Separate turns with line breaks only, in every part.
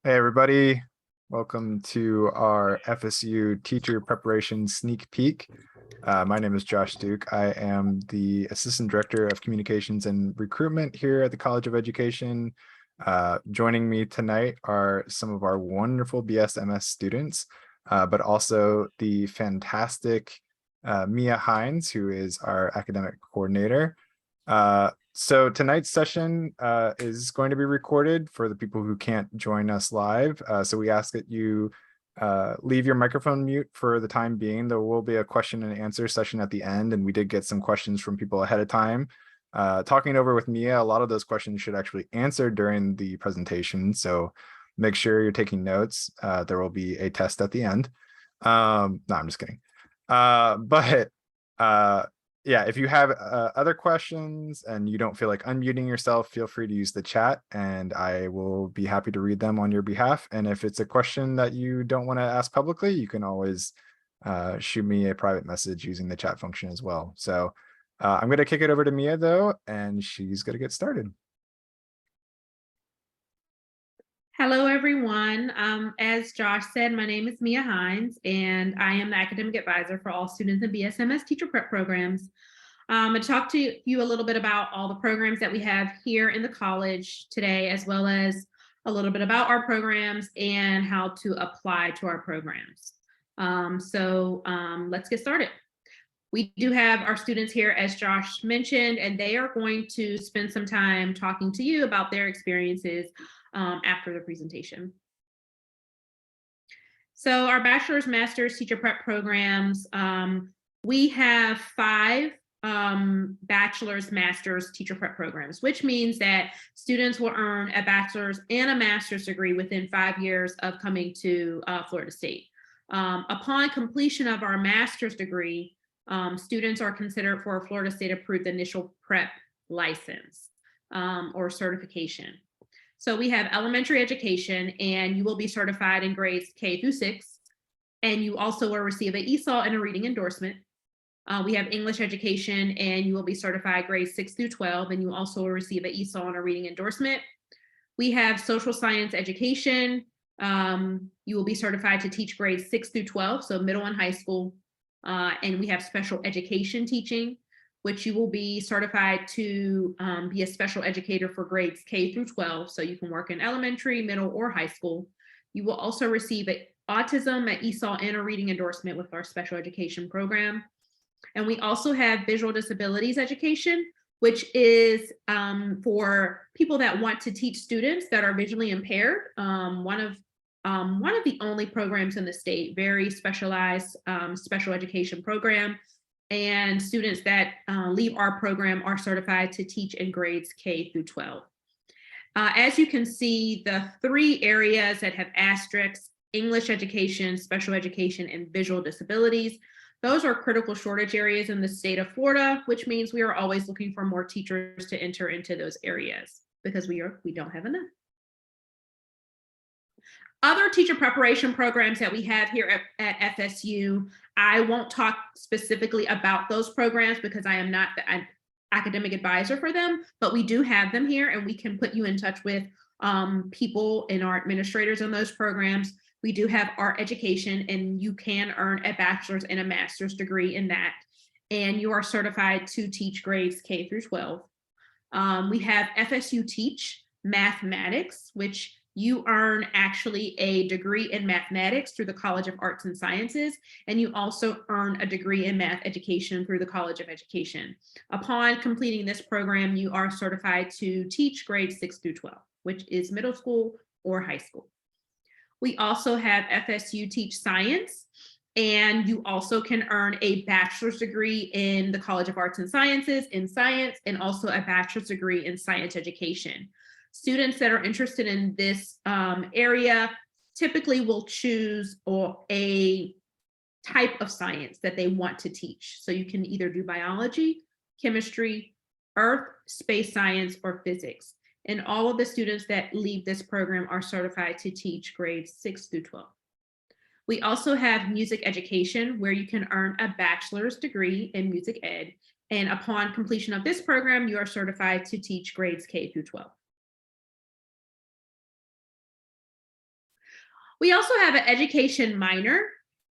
Hey everybody, welcome to our FSU Teacher Preparation Sneak Peek. My name is Josh Duke. I am the Assistant Director of Communications and Recruitment here at the College of Education. Joining me tonight are some of our wonderful BSMS students, but also the fantastic Mia Hines, who is our academic coordinator. So tonight's session is going to be recorded for the people who can't join us live. So we ask that you leave your microphone mute for the time being. There will be a question and answer session at the end, and we did get some questions from people ahead of time. Talking over with Mia, a lot of those questions should actually answer during the presentation. So make sure you're taking notes. There will be a test at the end. No, I'm just kidding. But yeah, if you have other questions and you don't feel like unmuting yourself, feel free to use the chat and I will be happy to read them on your behalf. And if it's a question that you don't want to ask publicly, you can always shoot me a private message using the chat function as well. So I'm going to kick it over to Mia though, and she's going to get started.
Hello, everyone. As Josh said, my name is Mia Hines, and I am the academic advisor for all students in BSMS teacher prep programs. I talked to you a little bit about all the programs that we have here in the college today, as well as a little bit about our programs and how to apply to our programs. Let's get started. We do have our students here, as Josh mentioned, and they are going to spend some time talking to you about their experiences after the presentation. So our bachelor's, master's teacher prep programs, we have 5 bachelor's, master's teacher prep programs, which means that students will earn a bachelor's and a master's degree within 5 years of coming to Florida State. Upon completion of our master's degree, students are considered for a Florida State approved initial prep license or certification. So we have elementary education, and you will be certified in grades K through 6, and you also will receive an ESOL and a reading endorsement. We have English education, and you will be certified grades 6 through 12, and you also will receive an ESOL and a reading endorsement. We have social science education. You will be certified to teach grades 6 through 12, so middle and high school. And we have special education teaching, which you will be certified to be a special educator for grades K through 12. So you can work in elementary, middle, or high school. You will also receive autism, an ESOL, and a reading endorsement with our special education program. And we also have visual disabilities education, which is for people that want to teach students that are visually impaired. One of the only programs in the state, very specialized special education program. And students that leave our program are certified to teach in grades K through 12. As you can see, the 3 areas that have asterisks: English education, special education, and visual disabilities. Those are critical shortage areas in the state of Florida, which means we are always looking for more teachers to enter into those areas because we don't have enough. Other teacher preparation programs that we have here at FSU, I won't talk specifically about those programs because I am not the academic advisor for them, but we do have them here, and we can put you in touch with people and our administrators on those programs. We do have art education, and you can earn a bachelor's and a master's degree in that, and you are certified to teach grades K through 12. We have FSU Teach Mathematics, which you earn actually a degree in mathematics through the College of Arts and Sciences, and you also earn a degree in math education through the College of Education. Upon completing this program, you are certified to teach grades 6 through 12, which is middle school or high school. We also have FSU Teach Science, and you also can earn a bachelor's degree in the College of Arts and Sciences in science, and also a bachelor's degree in science education. Students that are interested in this area typically will choose a type of science that they want to teach. So you can either do biology, chemistry, earth, space science, or physics. And all of the students that leave this program are certified to teach grades 6 through 12. We also have music education, where you can earn a bachelor's degree in music ed. And upon completion of this program, you are certified to teach grades K through 12. We also have an education minor,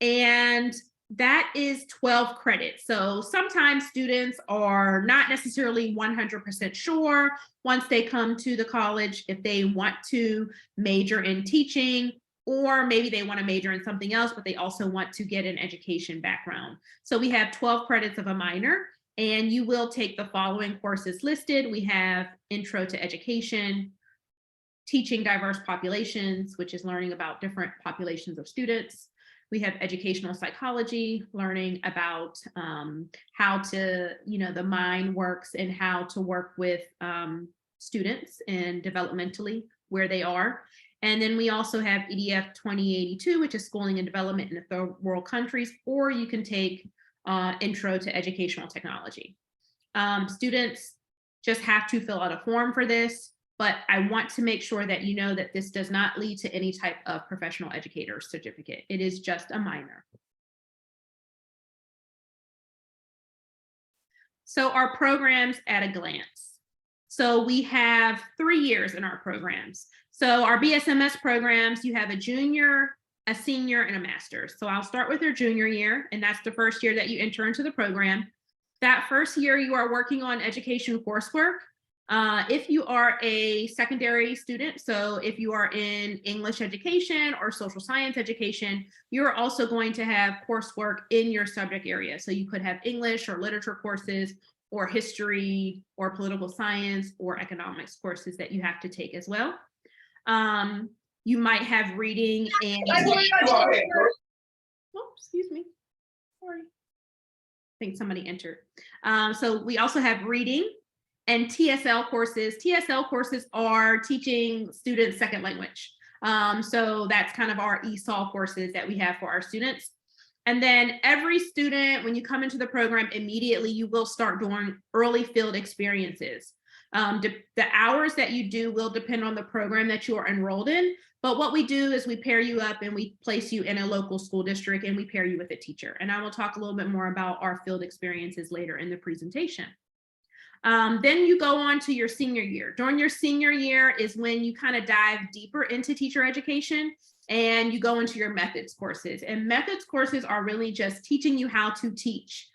and that is 12 credits. So sometimes students are not necessarily 100% sure once they come to the college if they want to major in teaching, or maybe they want to major in something else, but they also want to get an education background. So we have 12 credits of a minor, and you will take the following courses listed. We have Intro to Education, Teaching Diverse Populations, which is learning about different populations of students. We have Educational Psychology, learning about how to, the mind works and how to work with students and developmentally where they are. And then we also have EDF 2082, which is Schooling and Development in the Third World Countries, or you can take Intro to Educational Technology. Students just have to fill out a form for this, but I want to make sure that you know that this does not lead to any type of professional educator certificate. It is just a minor. So our programs at a glance. So we have 3 years in our programs. So our BSMS programs, you have a junior, a senior, and a master's. So I'll start with your junior year, and that's the first year that you enter into the program. That first year, you are working on education coursework. If you are a secondary student, so if you are in English education or social science education, you're also going to have coursework in your subject area. So you could have English or literature courses, or history, or political science, or economics courses that you have to take as well. You might have reading and excuse me, sorry. I think somebody entered. So we also have reading and TSL courses. TSL courses are teaching students second language. So that's kind of our ESOL courses that we have for our students. And then every student, when you come into the program, immediately you will start doing early field experiences. The hours that you do will depend on the program that you are enrolled in. But what we do is we pair you up and we place you in a local school district, and we pair you with a teacher. And I will talk a little bit more about our field experiences later in the presentation. Then you go on to your senior year. During your senior year is when you kind of dive deeper into teacher education, and you go into your methods courses. And methods courses are really just teaching you how to teach.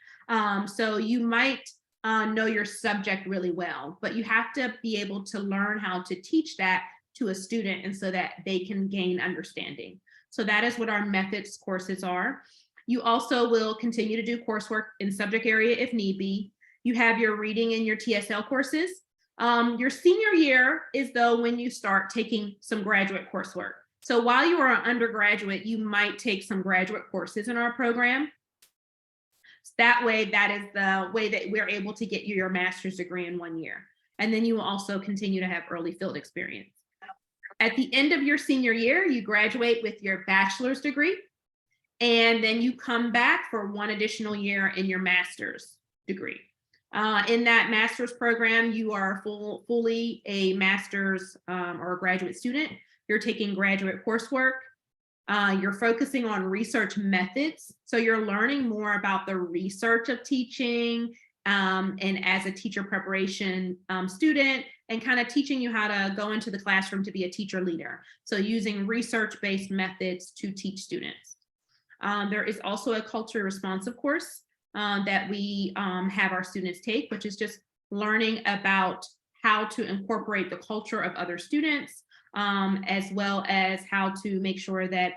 So you might know your subject really well, but you have to be able to learn how to teach that to a student, and so that they can gain understanding. So that is what our methods courses are. You also will continue to do coursework in subject area if need be. You have your reading and your TSL courses. Your senior year is though when you start taking some graduate coursework. So while you are an undergraduate, you might take some graduate courses in our program. That way, that is the way that we're able to get you your master's degree in 1 year. And then you will also continue to have early field experience. At the end of your senior year, you graduate with your bachelor's degree, and then you come back for 1 additional year in your master's degree. In that master's program, you are fully a master's or a graduate student. You're taking graduate coursework. You're focusing on research methods. So you're learning more about the research of teaching, and as a teacher preparation student, and kind of teaching you how to go into the classroom to be a teacher leader. So using research-based methods to teach students. There is also a culturally responsive course that we have our students take, which is just learning about how to incorporate the culture of other students, as well as how to make sure that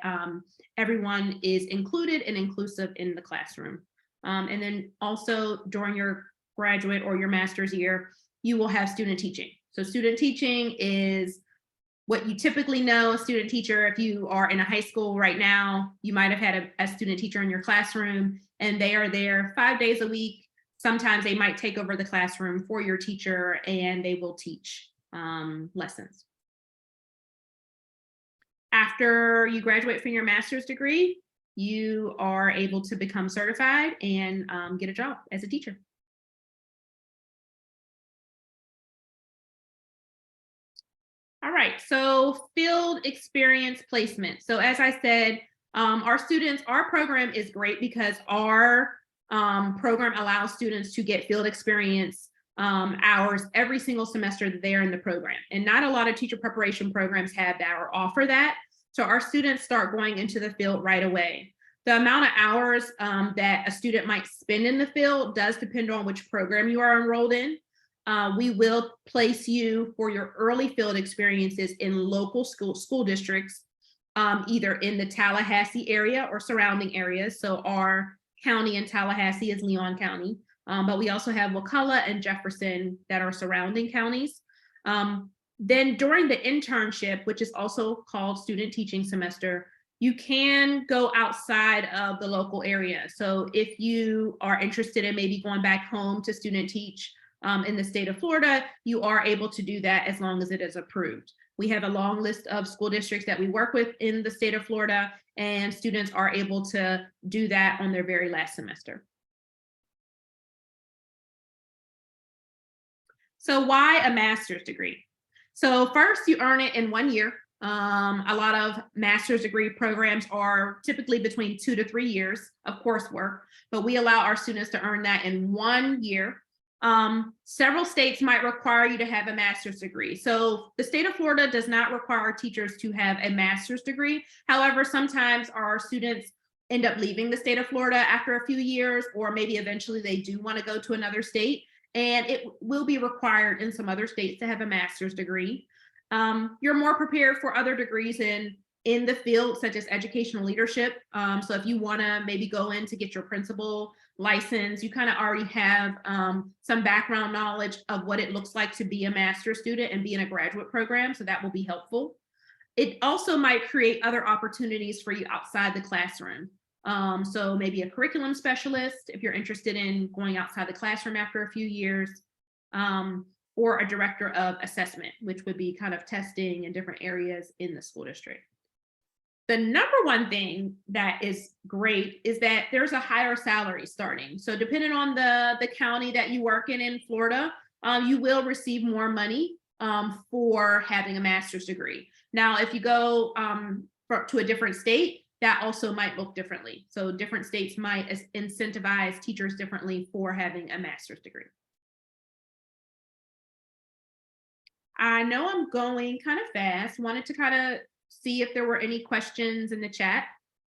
everyone is included and inclusive in the classroom. And then also during your graduate or your master's year, you will have student teaching. So student teaching is what you typically know, a student teacher. If you are in a high school right now, you might have had a student teacher in your classroom, and they are there 5 days a week. Sometimes they might take over the classroom for your teacher, and they will teach lessons. After you graduate from your master's degree, you are able to become certified and get a job as a teacher. All right, so field experience placement. So as I said, our program is great because our program allows students to get field experience hours every single semester that they are in the program. And not a lot of teacher preparation programs have that or offer that. So our students start going into the field right away. The amount of hours that a student might spend in the field does depend on which program you are enrolled in. We will place you for your early field experiences in local school districts, either in the Tallahassee area or surrounding areas. So our county in Tallahassee is Leon County, but we also have Wakulla and Jefferson that are surrounding counties. Then during the internship, which is also called student teaching semester, you can go outside of the local area. So if you are interested in maybe going back home to student teach in the state of Florida, you are able to do that as long as it is approved. We have a long list of school districts that we work with in the state of Florida, and students are able to do that on their very last semester. So why a master's degree? So first, you earn it in 1 year. A lot of master's degree programs are typically between 2 to 3 years of coursework, but we allow our students to earn that in 1 year. Several states might require you to have a master's degree. So the state of Florida does not require teachers to have a master's degree. However, sometimes our students end up leaving the state of Florida after a few years, or maybe eventually they do want to go to another state, and it will be required in some other states to have a master's degree. You're more prepared for other degrees in the field, such as educational leadership. So if you want to maybe go in to get your principal license, you kind of already have some background knowledge of what it looks like to be a master's student and be in a graduate program. So that will be helpful. It also might create other opportunities for you outside the classroom. So maybe a curriculum specialist, if you're interested in going outside the classroom after a few years, or a director of assessment, which would be kind of testing in different areas in the school district. The number one thing that is great is that there's a higher salary starting. So depending on the county that you work in Florida, you will receive more money for having a master's degree. Now, if you go to a different state, that also might look differently. So different states might incentivize teachers differently for having a master's degree. I know I'm going kind of fast. Wanted to kind of see if there were any questions in the chat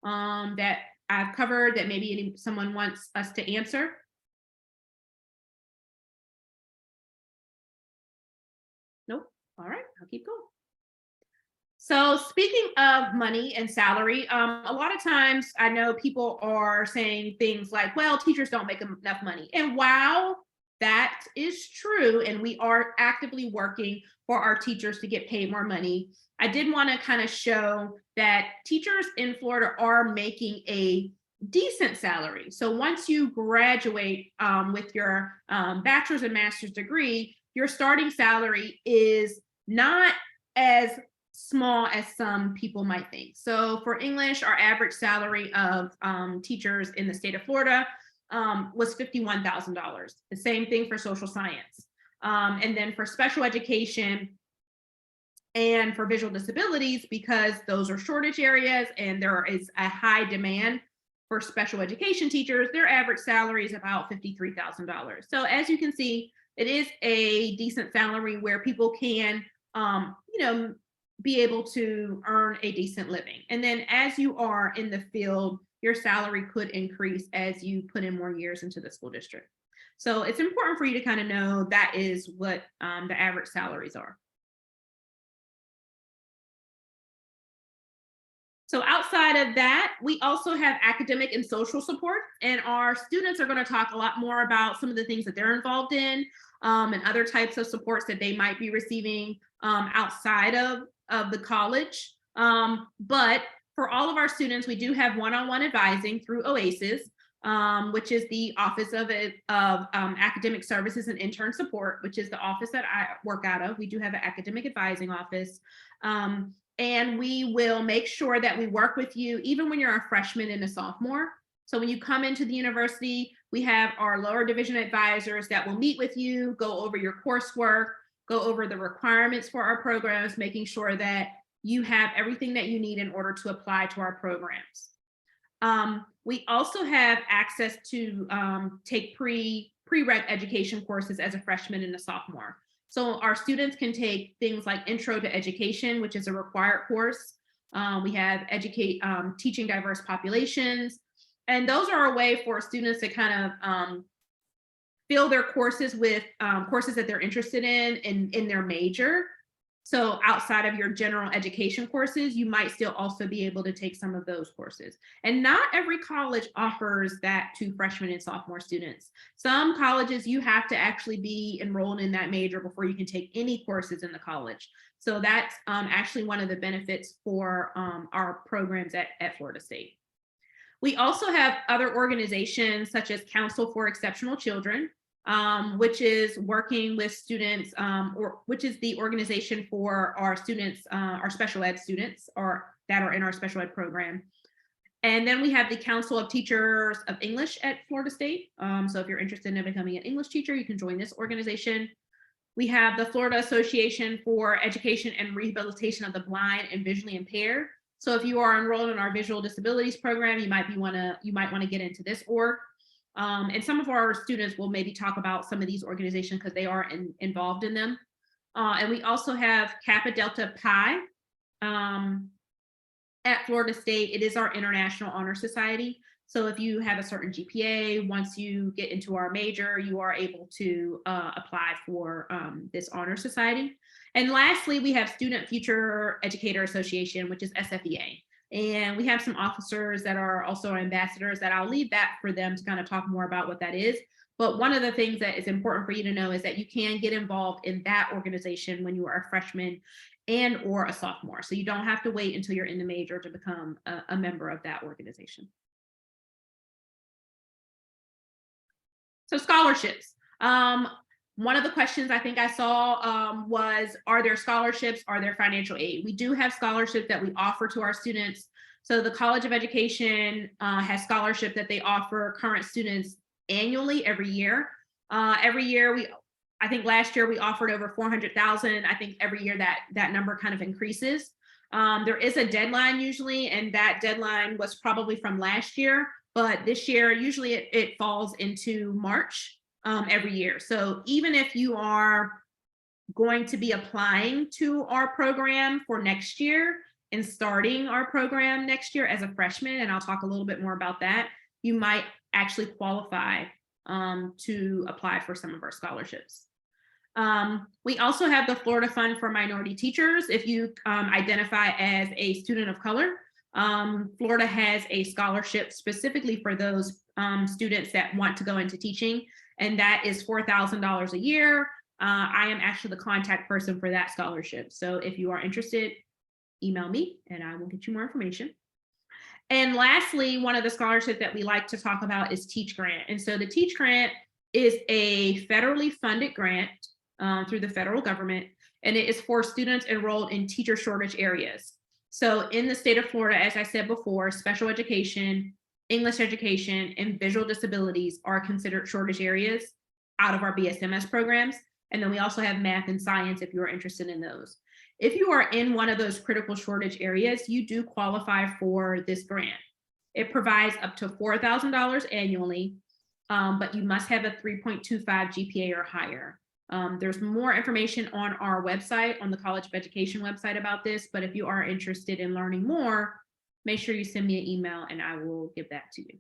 that I've covered that maybe someone wants us to answer. Nope. All right, I'll keep going. So speaking of money and salary, a lot of times I know people are saying things like, well, teachers don't make enough money. And while that is true, and we are actively working for our teachers to get paid more money, I did want to kind of show that teachers in Florida are making a decent salary. So once you graduate with your bachelor's and master's degree, your starting salary is not as small as some people might think. So for English, our average salary of teachers in the state of Florida was $51,000. The same thing for social science. And then for special education and for visual disabilities, because those are shortage areas and there is a high demand for special education teachers, their average salary is about $53,000. So as you can see, it is a decent salary where people can, be able to earn a decent living. And then as you are in the field, your salary could increase as you put in more years into the school district. So it's important for you to kind of know that is what the average salaries are. So outside of that, we also have academic and social support, and our students are going to talk a lot more about some of the things that they're involved in and other types of supports that they might be receiving outside of the college. But for all of our students, we do have one-on-one advising through OASIS, which is the Office of Academic Services and Intern Support, which is the office that I work out of. We do have an academic advising office. And we will make sure that we work with you even when you're a freshman and a sophomore. So when you come into the university, we have our lower division advisors that will meet with you, go over your coursework, go over the requirements for our programs, making sure that you have everything that you need in order to apply to our programs. We also have access to take pre-req education courses as a freshman and a sophomore. So our students can take things like Intro to Education, which is a required course. We have teaching diverse populations. And those are a way for students to kind of fill their courses with courses that they're interested in their major. So outside of your general education courses, you might still also be able to take some of those courses. And not every college offers that to freshmen and sophomore students. Some colleges, you have to actually be enrolled in that major before you can take any courses in the college. So that's actually one of the benefits for our programs at Florida State. We also have other organizations such as Council for Exceptional Children, which is working with students, or which is the organization for our students, our special ed students, or that are in our special ed program. And then we have the Council of Teachers of English at Florida State. So if you're interested in becoming an English teacher, you can join this organization. We have the Florida Association for Education and Rehabilitation of the Blind and Visually Impaired. So if you are enrolled in our visual disabilities program, you might want to get into this org. And some of our students will maybe talk about some of these organizations because they are involved in them. And we also have Kappa Delta Pi at Florida State. It is our International Honor Society. So if you have a certain GPA, once you get into our major, you are able to apply for this honor society. And lastly, we have Student Future Educator Association, which is SFEA. And we have some officers that are also ambassadors that I'll leave that for them to kind of talk more about what that is. But one of the things that is important for you to know is that you can get involved in that organization when you are a freshman and or a sophomore. So you don't have to wait until you're in the major to become a member of that organization. So scholarships. One of the questions I think I saw was, are there scholarships? Are there financial aid? We do have scholarships that we offer to our students. So the College of Education has scholarship that they offer current students annually every year. I think last year we offered over 400,000. I think every year that number kind of increases. There is a deadline usually, and that deadline was probably from last year, but this year usually it falls into March. Every year. So even if you are going to be applying to our program for next year and starting our program next year as a freshman, and I'll talk a little bit more about that, you might actually qualify to apply for some of our scholarships. We also have the Florida Fund for Minority Teachers. If you identify as a student of color, Florida has a scholarship specifically for those students that want to go into teaching, and that is $4,000 a year. I am actually the contact person for that scholarship. So if you are interested, email me and I will get you more information. And lastly, one of the scholarships that we like to talk about is Teach Grant. And so the Teach Grant is a federally funded grant through the federal government, and it is for students enrolled in teacher shortage areas. So in the state of Florida, as I said before, special education, English education, and visual disabilities are considered shortage areas out of our BSMS programs. And then we also have math and science if you are interested in those. If you are in one of those critical shortage areas, you do qualify for this grant. It provides up to $4,000 annually, but you must have a 3.25 GPA or higher. There's more information on our website, on the College of Education website about this, but if you are interested in learning more, make sure you send me an email and I will give that to you.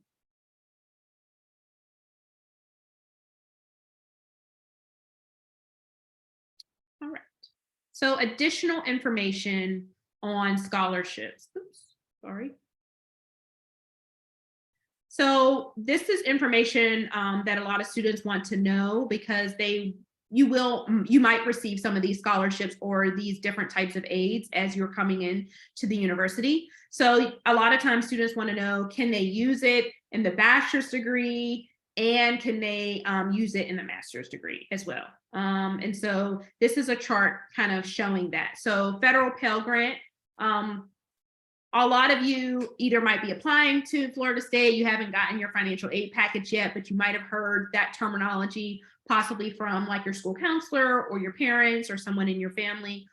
All right. So additional information on scholarships. Oops, sorry. So this is information that a lot of students want to know because you might receive some of these scholarships or these different types of aids as you're coming in to the university. So a lot of times students want to know, can they use it in the bachelor's degree and can they use it in the master's degree as well? And so this is a chart kind of showing that. So federal Pell Grant, a lot of you either might be applying to Florida State, you haven't gotten your financial aid package yet, but you might have heard that terminology possibly from like your school counselor or your parents or someone in your family.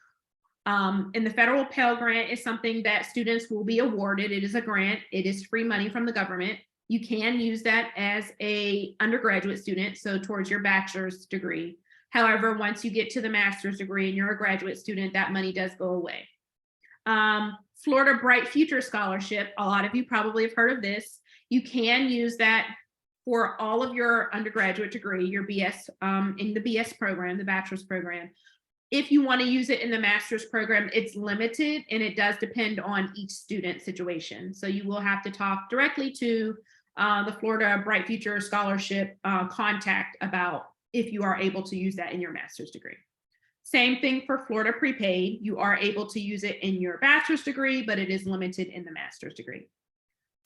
And the federal Pell Grant is something that students will be awarded. It is a grant. It is free money from the government. You can use that as an undergraduate student, so towards your bachelor's degree. However, once you get to the master's degree and you're a graduate student, that money does go away. Florida Bright Future Scholarship, a lot of you probably have heard of this. You can use that for all of your undergraduate degree, your BS, in the BS program, the bachelor's program. If you want to use it in the master's program, it's limited and it does depend on each student situation. So you will have to talk directly to the Florida Bright Future Scholarship contact about if you are able to use that in your master's degree. Same thing for Florida Prepaid. You are able to use it in your bachelor's degree, but it is limited in the master's degree.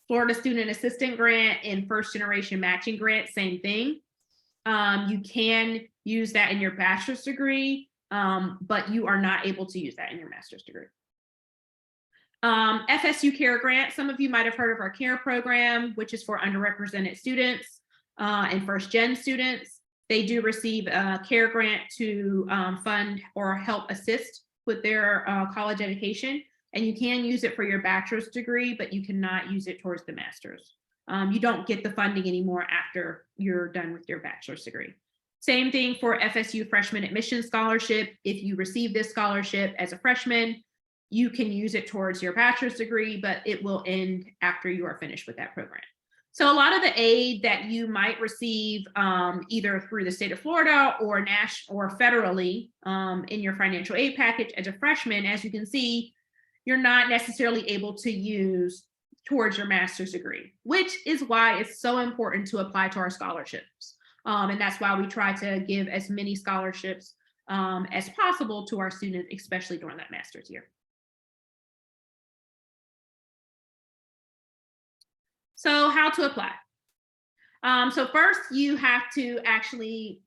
Florida Student Assistant Grant and First Generation Matching Grant, same thing. You can use that in your bachelor's degree, but you are not able to use that in your master's degree. FSU Care Grant, some of you might have heard of our CARE program, which is for underrepresented students and first gen students. They do receive a CARE grant to fund or help assist with their college education. And you can use it for your bachelor's degree, but you cannot use it towards the master's. You don't get the funding anymore after you're done with your bachelor's degree. Same thing for FSU Freshman Admission Scholarship. If you receive this scholarship as a freshman, you can use it towards your bachelor's degree, but it will end after you are finished with that program. So a lot of the aid that you might receive either through the state of Florida or national or federally in your financial aid package as a freshman, as you can see, you're not necessarily able to use towards your master's degree, which is why it's so important to apply to our scholarships. And that's why we try to give as many scholarships as possible to our students, especially during that master's year. So how to apply? So first you have to actually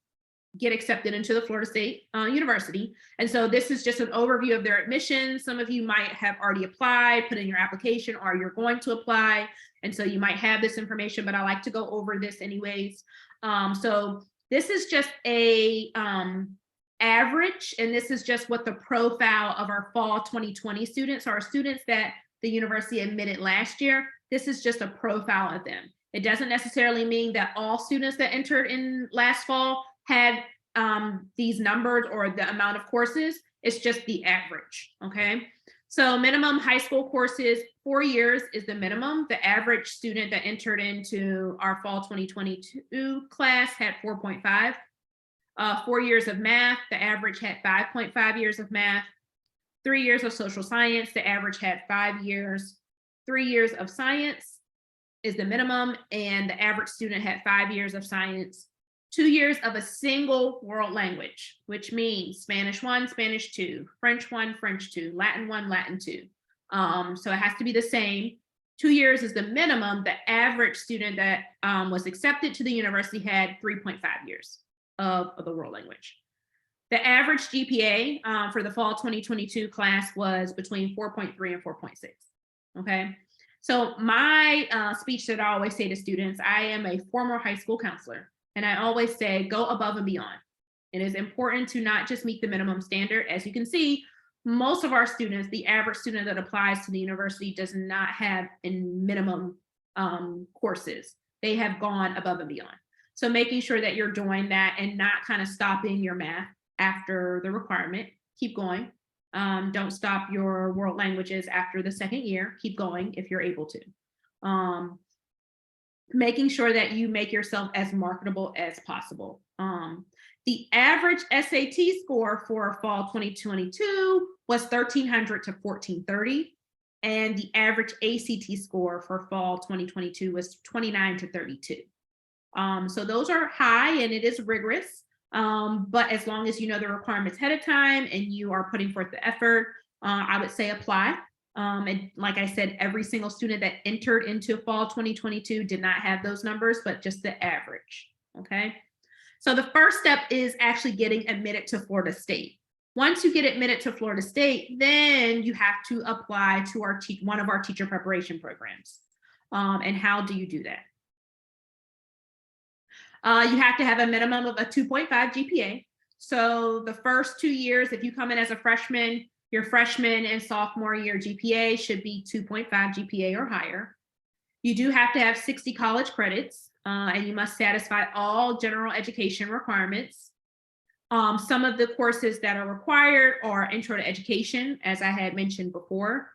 get accepted into the Florida State University. And so this is just an overview of their admissions. Some of you might have already applied, put in your application, or you're going to apply. And so you might have this information, but I like to go over this anyways. So this is just a average, and this is just what the profile of our fall 2020 students are, students that the university admitted last year. This is just a profile of them. It doesn't necessarily mean that all students that entered in last fall had these numbers or the amount of courses. It's just the average, okay? So minimum high school courses, 4 years is the minimum. The average student that entered into our fall 2022 class had 4.5. 4 years of math, the average had 5.5 years of math. 3 years of social science, the average had 5 years. 3 years of science is the minimum, and the average student had 5 years of science. 2 years of a single world language, which means Spanish 1, Spanish 2, French 1, French 2, Latin 1, Latin 2. So it has to be the same. 2 years is the minimum. The average student that was accepted to the university had 3.5 years of the world language. The average GPA for the fall 2022 class was between 4.3 and 4.6. Okay. So my speech that I always say to students, I am a former high school counselor, and I always say, go above and beyond. It is important to not just meet the minimum standard. As you can see, most of our students, the average student that applies to the university does not have a minimum courses. They have gone above and beyond. So making sure that you're doing that and not kind of stopping your math after the requirement, keep going. Don't stop your world languages after the second year, keep going if you're able to. Making sure that you make yourself as marketable as possible. The average SAT score for fall 2022 was 1,300 to 1,430. And the average ACT score for fall 2022 was 29 to 32. So those are high and it is rigorous. But as long as you know the requirements ahead of time and you are putting forth the effort, I would say apply. And like I said, every single student that entered into fall 2022 did not have those numbers, but just the average, okay? So the first step is actually getting admitted to Florida State. Once you get admitted to Florida State, then you have to apply to our one of our teacher preparation programs. And how do you do that? You have to have a minimum of a 2.5 GPA. So the first 2 years, if you come in as a freshman, your freshman and sophomore year GPA should be 2.5 GPA or higher. You do have to have 60 college credits, and you must satisfy all general education requirements. Some of the courses that are required are Intro to Education, as I had mentioned before.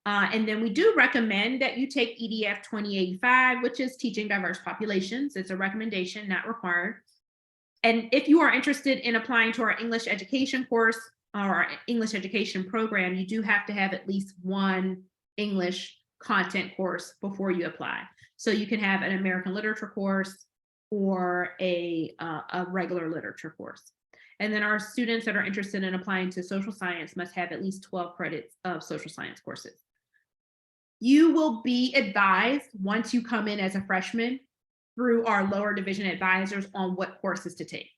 And then we do recommend that you take EDF 2085, which is Teaching Diverse Populations. It's a recommendation, not required. And if you are interested in applying to our English education course or our English education program, you do have to have at least one English content course before you apply. So you can have an American literature course or a regular literature course. And then our students that are interested in applying to social science must have at least 12 credits of social science courses. You will be advised once you come in as a freshman through our lower division advisors on what courses to take.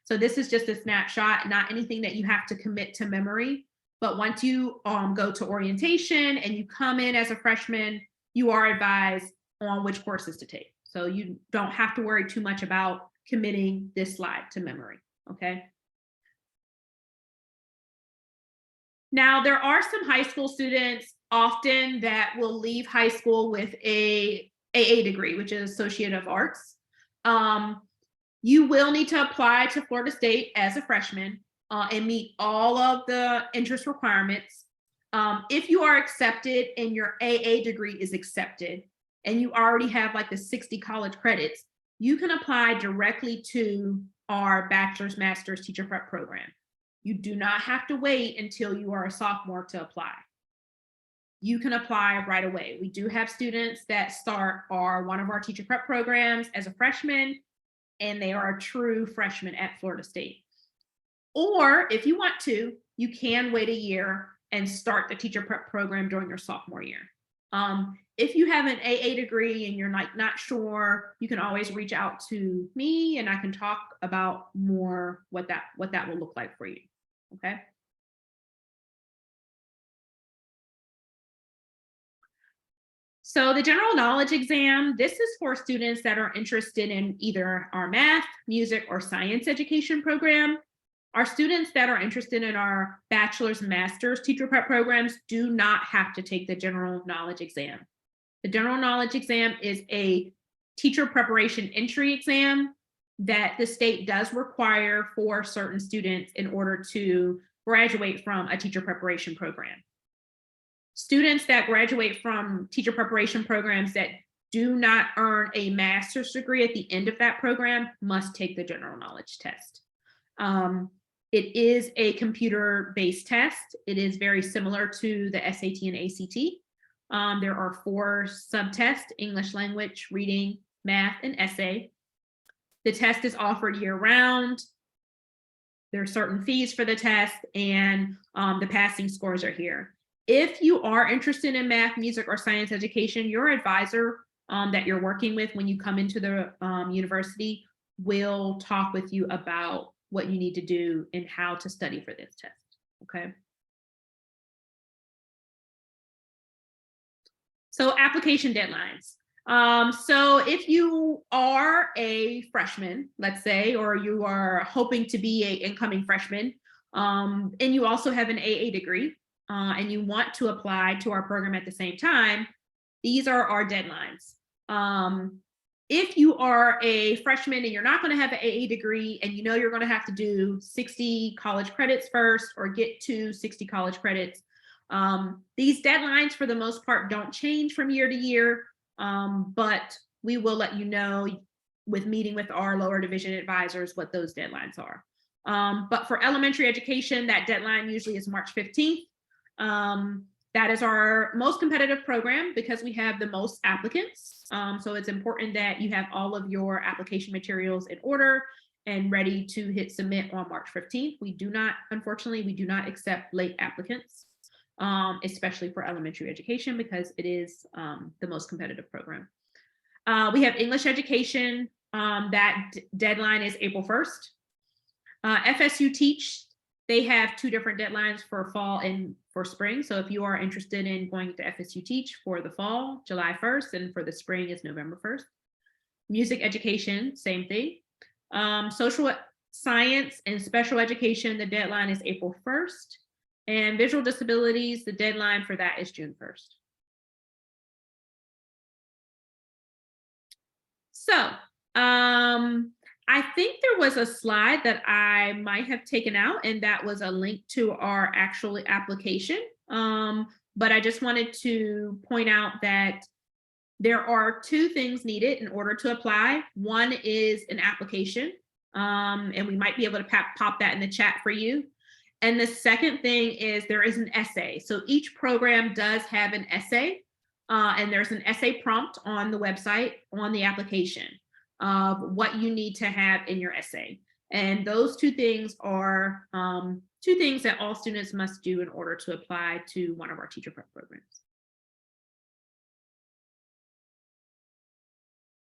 So this is just a snapshot, not anything that you have to commit to memory. But once you go to orientation and you come in as a freshman, you are advised on which courses to take. So you don't have to worry too much about committing this slide to memory, okay? Now, there are some high school students often that will leave high school with a AA degree, which is Associate of Arts. You will need to apply to Florida State as a freshman and meet all of the entrance requirements. If you are accepted and your AA degree is accepted and you already have like the 60 college credits, you can apply directly to our bachelor's, master's teacher prep program. You do not have to wait until you are a sophomore to apply. You can apply right away. We do have students that start one of our teacher prep programs as a freshman, and they are a true freshman at Florida State. Or if you want to, you can wait a year and start the teacher prep program during your sophomore year. If you have an AA degree and you're not sure, you can always reach out to me and I can talk about more what that will look like for you, okay? So the general knowledge exam, this is for students that are interested in either our math, music, or science education program. Our students that are interested in our bachelor's, master's teacher prep programs do not have to take the general knowledge exam. The general knowledge exam is a teacher preparation entry exam that the state does require for certain students in order to graduate from a teacher preparation program. Students that graduate from teacher preparation programs that do not earn a master's degree at the end of that program must take the general knowledge test. It is a computer-based test. It is very similar to the SAT and ACT. There are 4 subtests: English language, reading, math, and essay. The test is offered year-round. There are certain fees for the test, and the passing scores are here. If you are interested in math, music, or science education, your advisor that you're working with when you come into the university will talk with you about what you need to do and how to study for this test, okay? So application deadlines. So if you are a freshman, let's say, or you are hoping to be an incoming freshman, and you also have an AA degree, and you want to apply to our program at the same time, these are our deadlines. If you are a freshman and you're not going to have an AA degree and you know you're going to have to do 60 college credits first or get to 60 college credits, these deadlines for the most part don't change from year to year, but we will let you know with meeting with our lower division advisors what those deadlines are. But for elementary education, that deadline usually is March 15th. That is our most competitive program because we have the most applicants. So it's important that you have all of your application materials in order and ready to hit submit on March 15th. We do not, unfortunately, we do not accept late applicants, especially for elementary education because it is the most competitive program. We have English education. That deadline is April 1st. FSU Teach, they have 2 different deadlines for fall and for spring. So if you are interested in going to FSU Teach for the fall, July 1st, and for the spring is November 1st. Music education, same thing. Social science and special education, the deadline is April 1st. And visual disabilities, the deadline for that is June 1st. So, I think there was a slide that I might have taken out, and that was a link to our actual application. but I just wanted to point out that there are two things needed in order to apply. One is an application, and we might be able to pop that in the chat for you. And the second thing is there is an essay. So each program does have an essay, and there's an essay prompt on the website on the application of what you need to have in your essay. And those two things are two things that all students must do in order to apply to one of our teacher prep programs.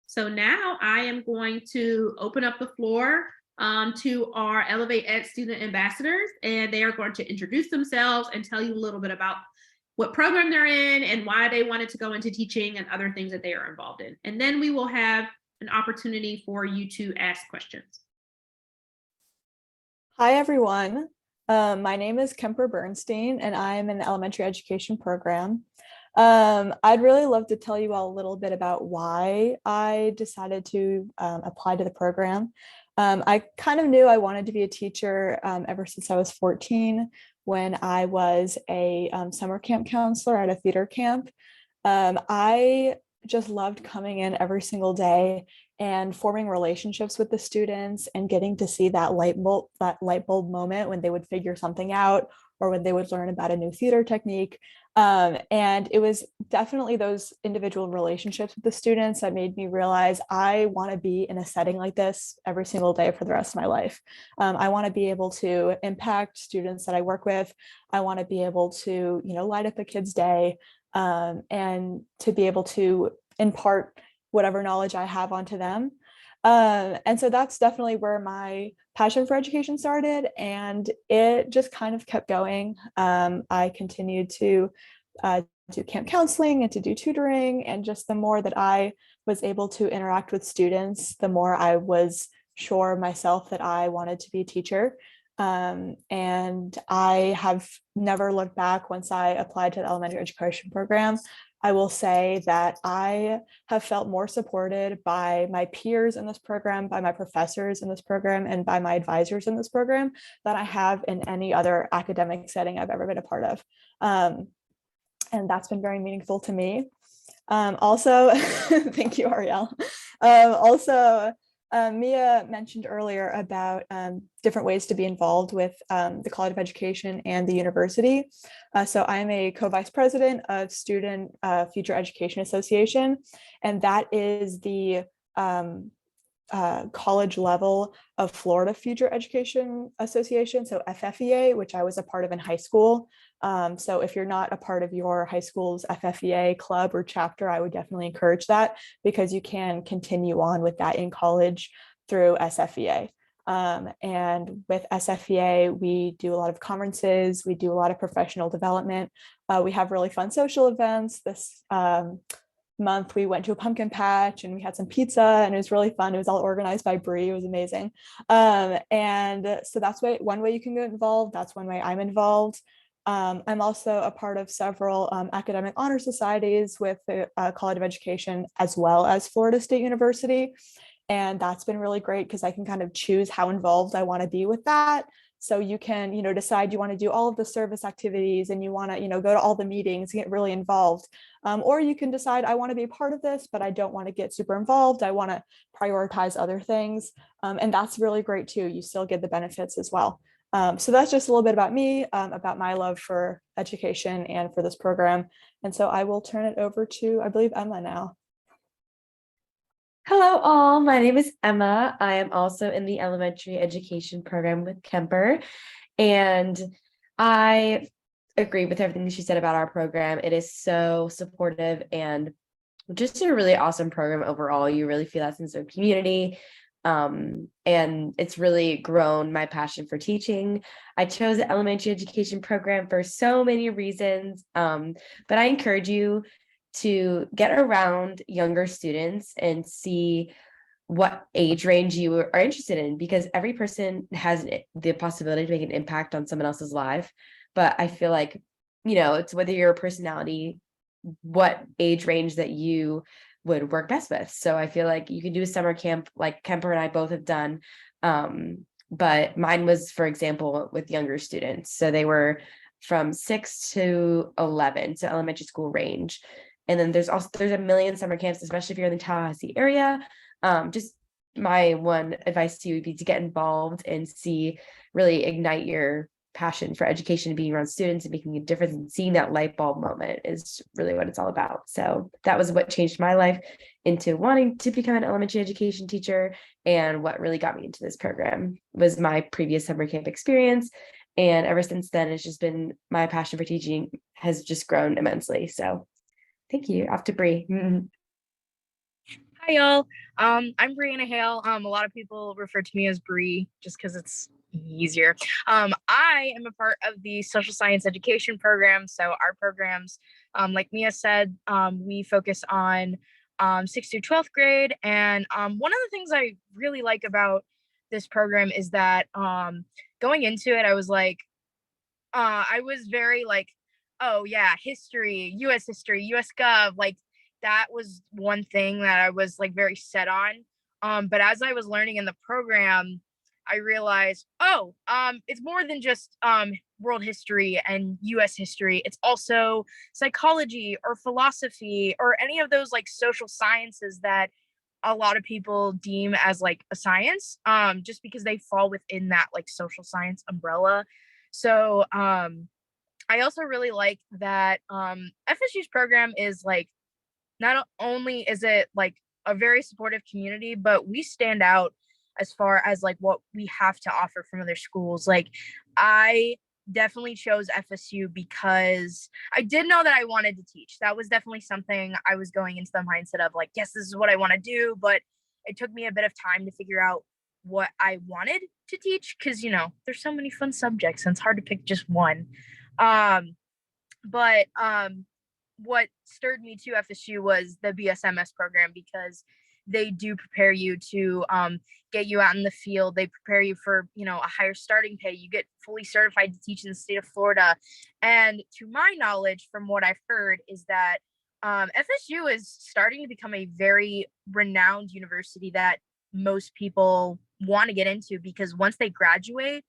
So now I am going to open up the floor to our Elevate Ed student ambassadors, and they are going to introduce themselves and tell you a little bit about what program they're in and why they wanted to go into teaching and other things that they are involved in. And then we will have an opportunity for you to ask questions.
Hi, everyone. My name is Kemper Bernstein, and I'm in the elementary education program. I'd really love to tell you all a little bit about why I decided to apply to the program. I kind of knew I wanted to be a teacher ever since I was 14, when I was a summer camp counselor at a theater camp. I just loved coming in every single day and forming relationships with the students and getting to see that light bulb moment when they would figure something out or when they would learn about a new theater technique. And it was definitely those individual relationships with the students that made me realize I want to be in a setting like this every single day for the rest of my life. I want to be able to impact students that I work with. I want to be able to, light up a kid's day, and to be able to impart whatever knowledge I have onto them. And so that's definitely where my passion for education started, and it just kind of kept going. I continued to do camp counseling and to do tutoring, and just the more that I was able to interact with students, the more I was sure myself that I wanted to be a teacher. And I have never looked back once I applied to the elementary education program. I will say that I have felt more supported by my peers in this program, by my professors in this program, and by my advisors in this program than I have in any other academic setting I've ever been a part of. And that's been very meaningful to me. Also, thank you, Arielle. Mia mentioned earlier about different ways to be involved with the College of Education and the university. So I'm a co-vice president of Student Future Education Association, and that is the college level of Florida Future Education Association, so FFEA, which I was a part of in high school. So if you're not a part of your high school's FFEA club or chapter, I would definitely encourage that, because you can continue on with that in college through SFEA. And with SFEA, we do a lot of conferences, we do a lot of professional development. We have really fun social events. This month we went to a pumpkin patch and we had some pizza, and it was really fun. It was all organized by Bree. It was amazing. And so that's one way you can get involved. That's one way I'm involved. I'm also a part of several academic honor societies with the College of Education as well as Florida State University. And that's been really great because I can kind of choose how involved I want to be with that. So you can, decide you want to do all of the service activities and you want to, go to all the meetings and get really involved. Or you can decide I want to be a part of this, but I don't want to get super involved. I want to prioritize other things. And that's really great too. You still get the benefits as well. So that's just a little bit about me, about my love for education and for this program. And so I will turn it over to, I believe, Emma now.
Hello all, my name is Emma. I am also in the elementary education program with Kemper, and I agree with everything she said about our program. It is so supportive and just a really awesome program overall. You really feel that sense of community, and it's really grown my passion for teaching. I chose the elementary education program for so many reasons, but I encourage you to get around younger students and see what age range you are interested in, because every person has the possibility to make an impact on someone else's life. But I feel like, it's whether your personality, what age range that you would work best with. So I feel like you can do a summer camp like Kemper and I both have done. But mine was, for example, with younger students. So they were from 6 to 11, so elementary school range. And then there's a million summer camps, especially if you're in the Tallahassee area. Just my one advice to you would be to get involved and really ignite your passion for education and being around students and making a difference, and seeing that light bulb moment is really what it's all about. So that was what changed my life into wanting to become an elementary education teacher, and what really got me into this program was my previous summer camp experience. And ever since then, it's just been, my passion for teaching has just grown immensely. So thank you. Off to Bree.
Hi, y'all. I'm Brianna Hale. A lot of people refer to me as Bree just because it's easier. I am a part of the social science education program. So our programs, like Mia said, we focus on 6th through 12th grade. And one of the things I really like about this program is that going into it, I was like, I was very like, oh yeah, history, US Gov, like that was one thing that I was like very set on. But as I was learning in the program, I realized, it's more than just world history and US history. It's also psychology or philosophy or any of those like social sciences that a lot of people deem as like a science, just because they fall within that like social science umbrella. So I also really like that FSU's program is like, not only is it like a very supportive community, but we stand out as far as like what we have to offer from other schools. Like I definitely chose FSU because I did know that I wanted to teach. That was definitely something I was going into the mindset of like, yes, this is what I want to do. But it took me a bit of time to figure out what I wanted to teach, because there's so many fun subjects and it's hard to pick just one. But what stirred me to FSU was the BSMS program, because they do prepare you to get you out in the field. They prepare you for, a higher starting pay. You get fully certified to teach in the state of Florida. And to my knowledge, from what I've heard, is that FSU is starting to become a very renowned university that most people want to get into, because once they graduate,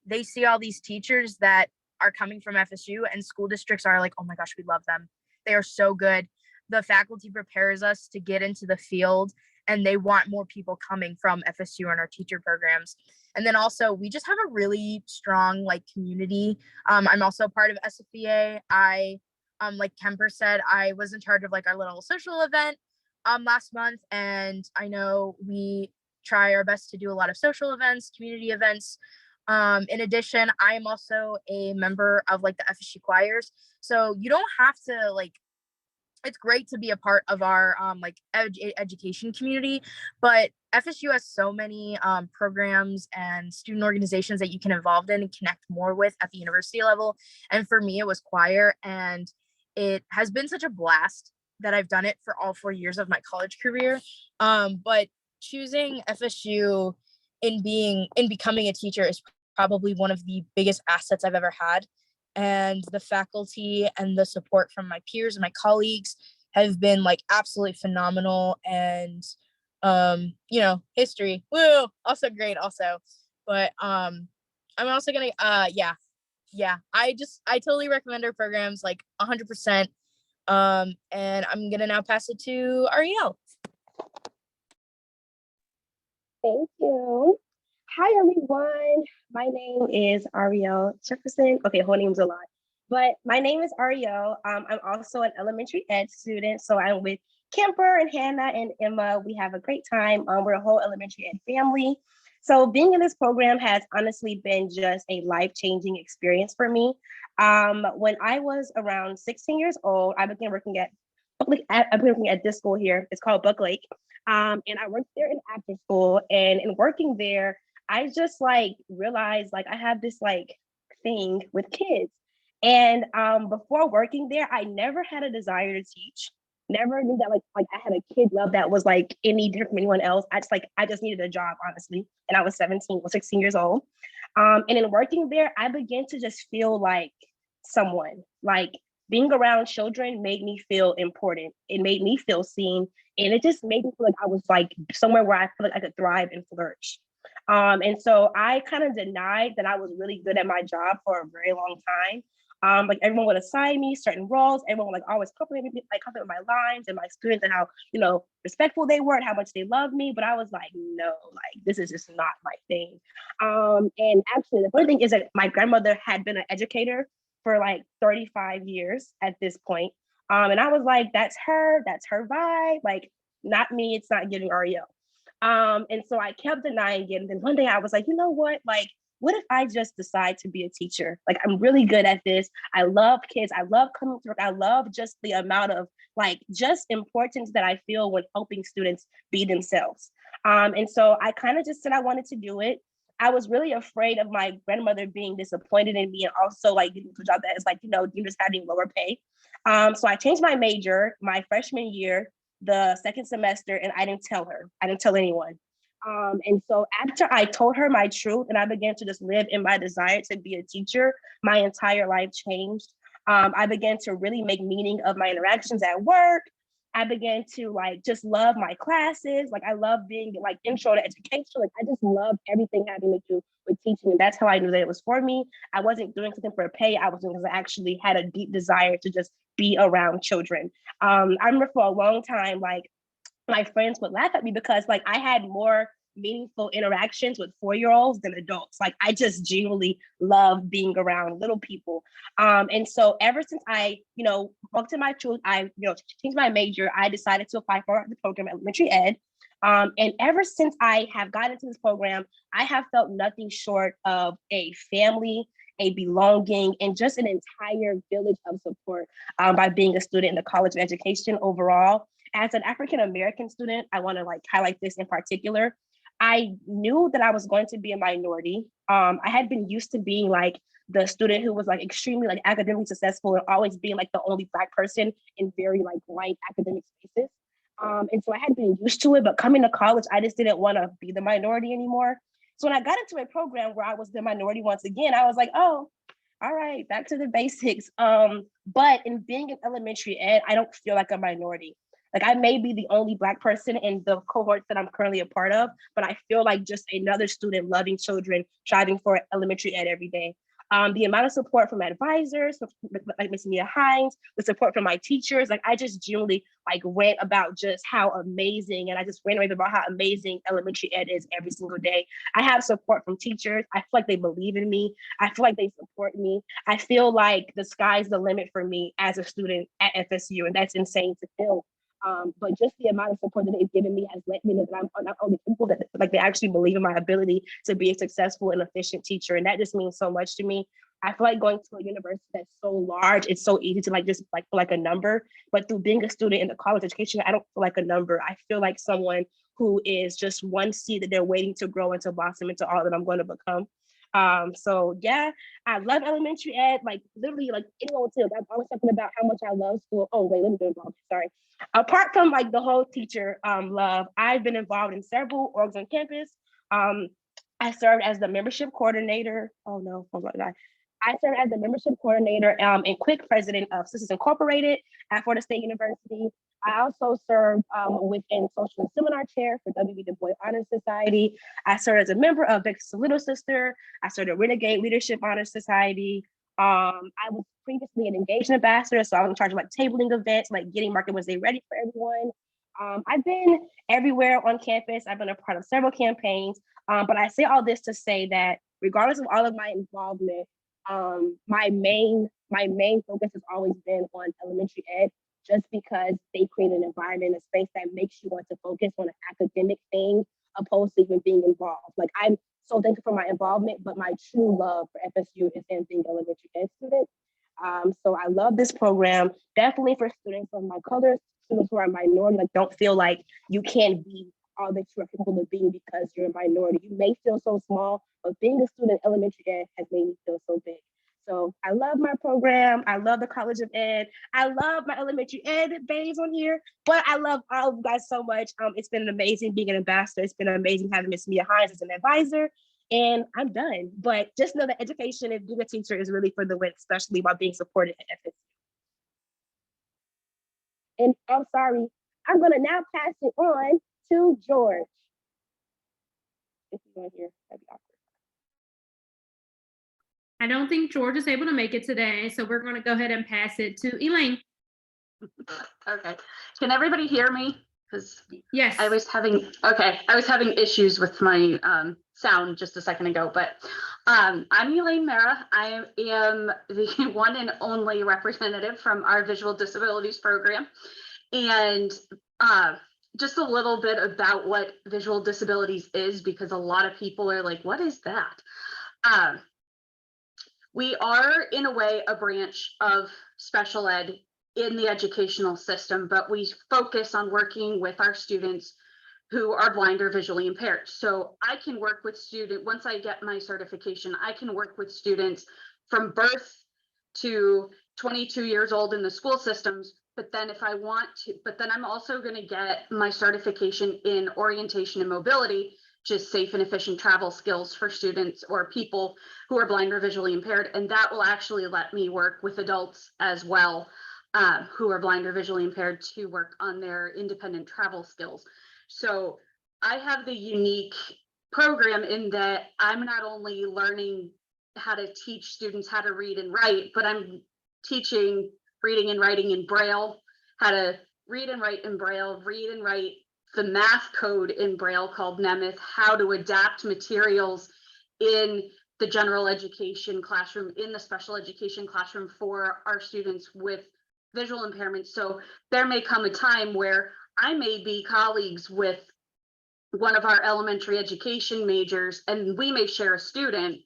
they see all these teachers that are coming from FSU, and school districts are like, oh my gosh, we love them. They are so good. The faculty prepares us to get into the field, and they want more people coming from FSU and our teacher programs. And then also, we just have a really strong like community. I'm also part of SFEA. I, like Kemper said, I was in charge of like our little social event last month, and I know we try our best to do a lot of social events, community events. In addition, I am also a member of like the FSU choirs. So you don't have to like, it's great to be a part of our like education community, but FSU has so many programs and student organizations that you can involve in and connect more with at the university level. And for me, it was choir, and it has been such a blast that I've done it for all 4 years of my college career. But choosing FSU in becoming a teacher is probably one of the biggest assets I've ever had. And the faculty and the support from my peers and my colleagues have been like absolutely phenomenal. And history, woo, also great also. But I'm also gonna I totally recommend our programs like 100%. And I'm gonna now pass it to Arielle.
Thank you. Hi, everyone. My name is Arielle Jefferson. Okay, whole name's a lot, but my name is Arielle. I'm also an elementary ed student, so I'm with Kemper and Hannah and Emma. We have a great time. We're a whole elementary ed family. So being in this program has honestly been just a life-changing experience for me. When I was around 16 years old, I began working at this school here. It's called Buck Lake. And I worked there in after school, and in working there, I just like realized like I have this like thing with kids. And before working there, I never had a desire to teach. Never knew that like I had a kid love that was like any different from anyone else. I just needed a job, honestly. And I was 16 years old. And in working there, I began to just feel like someone. Like being around children made me feel important. It made me feel seen. And it just made me feel like I was like somewhere where I feel like I could thrive and flourish. And so I kind of denied that I was really good at my job for a very long time. Like everyone would assign me certain roles. Everyone would like always compliment me, like compliment my lines and my students and how, you know, respectful they were and how much they loved me. But I was like, no, like this is just not my thing. And actually the funny thing is that my grandmother had been an educator for like 35 years at this point. And I was like, that's her vibe. Like, not me, it's not giving Arielle. And so I kept denying it. And then one day I was like, you know what? Like, what if I just decide to be a teacher? Like, I'm really good at this. I love kids. I love coming to work. I love just the amount of like just importance that I feel when helping students be themselves. And so I kind of just said I wanted to do it. I was really afraid of my grandmother being disappointed in me and also like getting to a job that is like, you know, you just having lower pay. So I changed my major my freshman year, the second semester, and I didn't tell her. I didn't tell anyone. And so after I told her my truth and I began to just live in my desire to be a teacher, my entire life changed. I began to really make meaning of my interactions at work. I began to like just love my classes. Like I love being like intro to education. Like I just love everything having to do with teaching. And that's how I knew that it was for me. I wasn't doing something for pay. I was doing because I actually had a deep desire to just be around children. I remember for a long time, like my friends would laugh at me because like I had more meaningful interactions with 4-year-olds than adults. Like I just genuinely love being around little people. And so ever since I, you know, walked in my truth, I, you know, changed my major, I decided to apply for the program elementary ed. And ever since I have gotten into this program, I have felt nothing short of a family, a belonging, and just an entire village of support by being a student in the College of Education overall. As an African American student, I want to like highlight this in particular. I knew that I was going to be a minority. I had been used to being like the student who was like extremely like academically successful and always being like the only Black person in very like white academic spaces. And so I had been used to it, but coming to college, I just didn't want to be the minority anymore. So when I got into a program where I was the minority once again, I was like, oh, all right, back to the basics. But in being in elementary ed, I don't feel like a minority. Like I may be the only Black person in the cohort that I'm currently a part of, but I feel like just another student loving children, striving for elementary ed every day. The amount of support from advisors, like Miss Mia Hines, the support from my teachers, like I just genuinely like rant about just how amazing, and I just rant about how amazing elementary ed is every single day. I have support from teachers. I feel like they believe in me. I feel like they support me. I feel like the sky's the limit for me as a student at FSU, and that's insane to feel. But just the amount of support that they've given me has let me know that I'm not only people that like they actually believe in my ability to be a successful and efficient teacher, and that just means so much to me. I feel like going to a university that's so large, it's so easy to like just like feel like a number. But through being a student in the college education, I don't feel like a number. I feel like someone who is just one seed that they're waiting to grow into blossom into all that I'm going to become. So yeah, I love elementary ed. Like literally, like anyone would tell. I'm always talking about how much I love school. Oh wait, let me get involved. Sorry. Apart from like the whole teacher love, I've been involved in several orgs on campus. I served as the membership coordinator. Oh no, oh my God. I served as the membership coordinator and quick president of Sisters Incorporated at Florida State University. I also served within social and seminar chair for W.B. Du Bois Honor Society. I served as a member of Vex's Little Sister. I served at Renegade Leadership Honor Society. I was previously an engagement ambassador, so I was in charge of like tabling events, like getting Market Wednesday ready for everyone. I've been everywhere on campus. I've been a part of several campaigns, but I say all this to say that regardless of all of my involvement, my main focus has always been on elementary ed, just because they create an environment, a space that makes you want to focus on an academic thing opposed to even being involved. Like I'm so thankful for my involvement, but my true love for FSU is in being elementary ed student. So I love this program, definitely for students of my color, students who are minority, like don't feel like you can't be all that you are capable of being because you're a minority. You may feel so small, but being a student in elementary ed has made me feel so big. So I love my program. I love the College of Ed. I love my elementary ed babes on here, but I love all of you guys so much. It's been amazing being an ambassador. It's been amazing having Miss Mia Hines as an advisor. And I'm done. But just know that education and being a teacher is really for the win, especially while being supported at FSU. And I'm sorry, I'm going to now pass it on to George. If you want to hear, that'd be awesome.
I don't think George is able to make it today, so we're going to go ahead and pass it to Elaine.
Okay. Can everybody hear me? Because
Yes.
I was having issues with my sound just a second ago, but I'm Elaine Mara. I am the one and only representative from our visual disabilities program. And just a little bit about what visual disabilities is, because a lot of people are like, what is that? We are, in a way, a branch of special ed in the educational system, but we focus on working with our students who are blind or visually impaired. So I can work with students, once I get my certification, I can work with students from birth to 22 years old in the school systems. But then if I want to, but then I'm also going to get my certification in orientation and mobility, just safe and efficient travel skills for students or people who are blind or visually impaired. And that will actually let me work with adults as well, who are blind or visually impaired, to work on their independent travel skills. So I have the unique program in that I'm not only learning how to teach students how to read and write, but I'm teaching reading and writing in Braille, how to read and write in Braille, read and write the math code in Braille called Nemeth, how to adapt materials in the general education classroom, in the special education classroom for our students with visual impairments. So there may come a time where I may be colleagues with one of our elementary education majors, and we may share a student,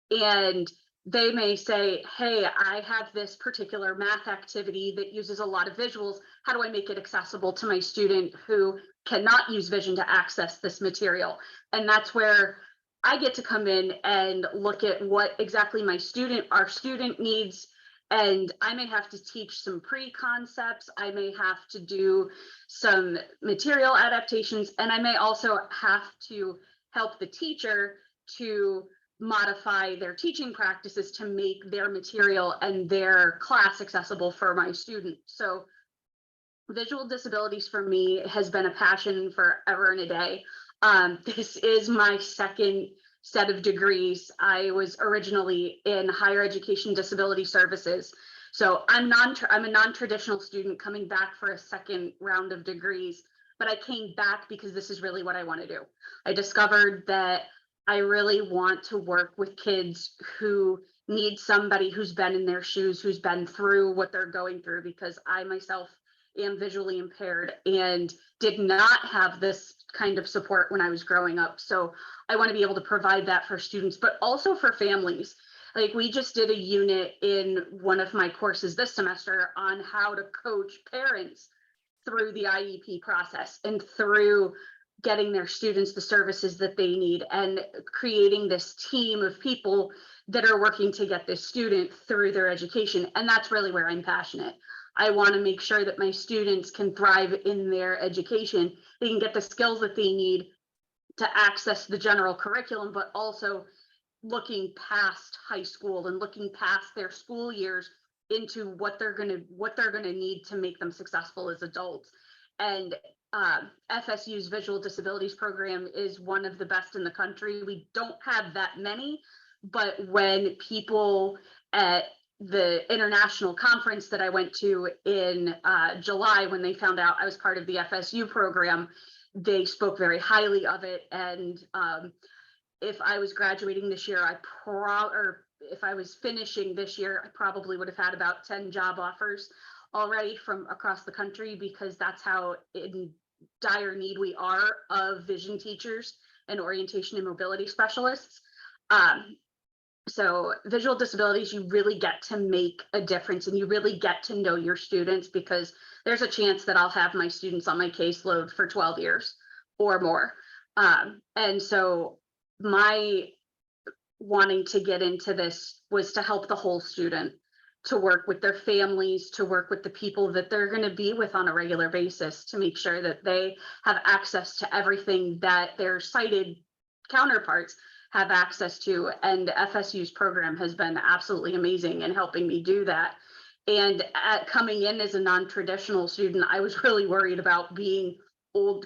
and they may say, hey, I have this particular math activity that uses a lot of visuals. How do I make it accessible to my student who cannot use vision to access this material? And that's where I get to come in and look at what exactly our student needs. And I may have to teach some pre-concepts. I may have to do some material adaptations, and I may also have to help the teacher to modify their teaching practices to make their material and their class accessible for my students. So visual disabilities for me has been a passion forever and a day. This is my second set of degrees. I was originally in higher education disability services. So I'm a non-traditional student coming back for a second round of degrees, but I came back because this is really what I want to do. I discovered that I really want to work with kids who need somebody who's been in their shoes, who's been through what they're going through, because I myself am visually impaired and did not have this kind of support when I was growing up. So I want to be able to provide that for students, but also for families. Like, we just did a unit in one of my courses this semester on how to coach parents through the IEP process and through getting their students the services that they need, and creating this team of people that are working to get this student through their education. And that's really where I'm passionate. I want to make sure that my students can thrive in their education. They can get the skills that they need to access the general curriculum, but also looking past high school and looking past their school years into what they're going to need to make them successful as adults. And FSU's visual disabilities program is one of the best in the country. We don't have that many, but when people at the international conference that I went to in July, when they found out I was part of the FSU program, they spoke very highly of it. And if I was graduating this year, if I was finishing this year, I probably would have had about 10 job offers already from across the country, because that's how in dire need we are of vision teachers and orientation and mobility specialists. So visual disabilities, you really get to make a difference, and you really get to know your students, because there's a chance that I'll have my students on my caseload for 12 years or more. And so my wanting to get into this was to help the whole student, to work with their families, to work with the people that they're going to be with on a regular basis, to make sure that they have access to everything that their sighted counterparts have access to. And FSU's program has been absolutely amazing in helping me do that. And coming in as a non-traditional student, I was really worried about being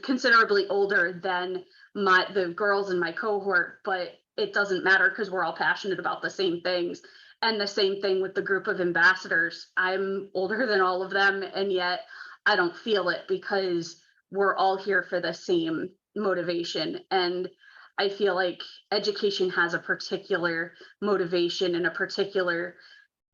considerably older than the girls in my cohort, but it doesn't matter, because we're all passionate about the same things. And the same thing with the group of ambassadors. I'm older than all of them, and yet I don't feel it because we're all here for the same motivation. And I feel like education has a particular motivation and a particular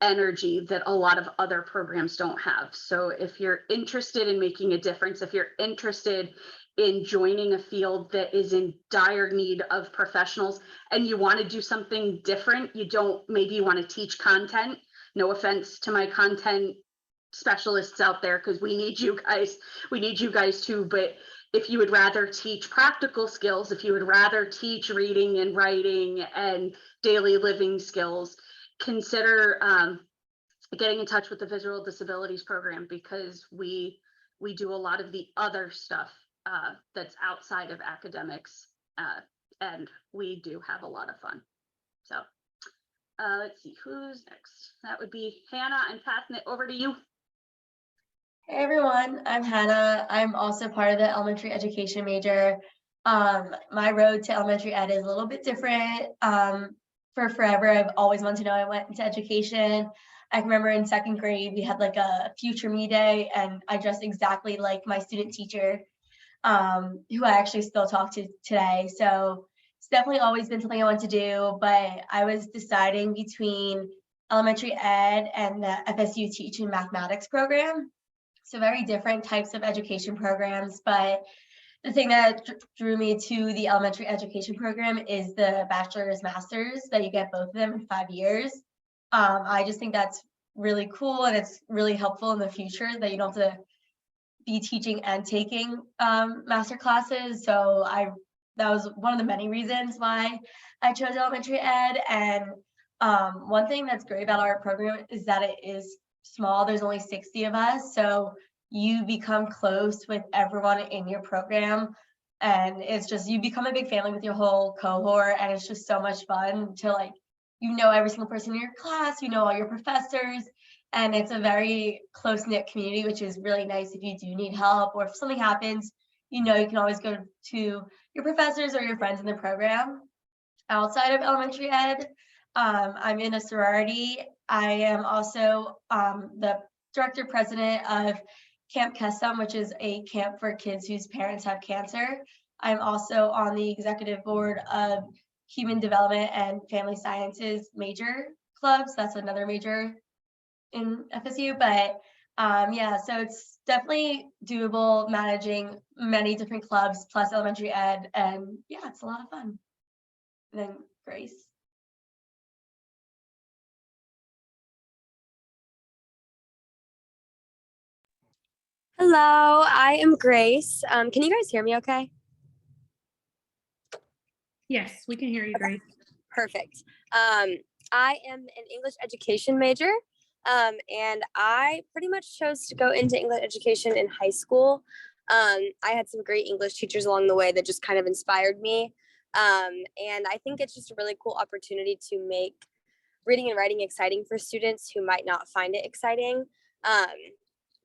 energy that a lot of other programs don't have. So if you're interested in making a difference, if you're interested in joining a field that is in dire need of professionals and you want to do something different, you don't, maybe you want to teach content. No offense to my content specialists out there, because we need you guys too. But if you would rather teach practical skills, if you would rather teach reading and writing and daily living skills, consider getting in touch with the Visual Disabilities Program, because we do a lot of the other stuff that's outside of academics, and we do have a lot of fun. So let's see who's next. That would be Hannah. I'm passing it over to you.
Hey everyone, I'm Hannah. I'm also part of the elementary education major. My road to elementary ed is a little bit different. For forever, I've always wanted to know I went into education. I can remember in second grade, we had like a future me day, and I dressed exactly like my student teacher, who I actually still talk to today. So it's definitely always been something I want to do, but I was deciding between elementary ed and the FSU teaching mathematics program. So very different types of education programs, but the thing that drew me to the elementary education program is the bachelor's master's that you get both of them in 5 years. I just think that's really cool, and it's really helpful in the future that you don't have to be teaching and taking master classes. So that was one of the many reasons why I chose elementary ed. And one thing that's great about our program is that it is small. There's only 60 of us, so you become close with everyone in your program, and it's just, you become a big family with your whole cohort, and it's just so much fun to, like, you know, every single person in your class, you know, all your professors, and it's a very close-knit community, which is really nice if you do need help, or if something happens, you know, you can always go to your professors or your friends in the program. Outside of elementary ed, I'm in a sorority. I am also the director president of Camp Kesem, which is a camp for kids whose parents have cancer. I'm also on the executive board of Human Development and Family Sciences major clubs. That's another major in FSU, but yeah, so it's definitely doable managing many different clubs plus elementary ed, and yeah, it's a lot of fun. And then Grace.
Hello, I am Grace. Can you guys hear me okay?
Yes, we can hear you, Grace.
Perfect. I am an English education major, and I pretty much chose to go into English education in high school. I had some great English teachers along the way that just kind of inspired me. And I think it's just a really cool opportunity to make reading and writing exciting for students who might not find it exciting.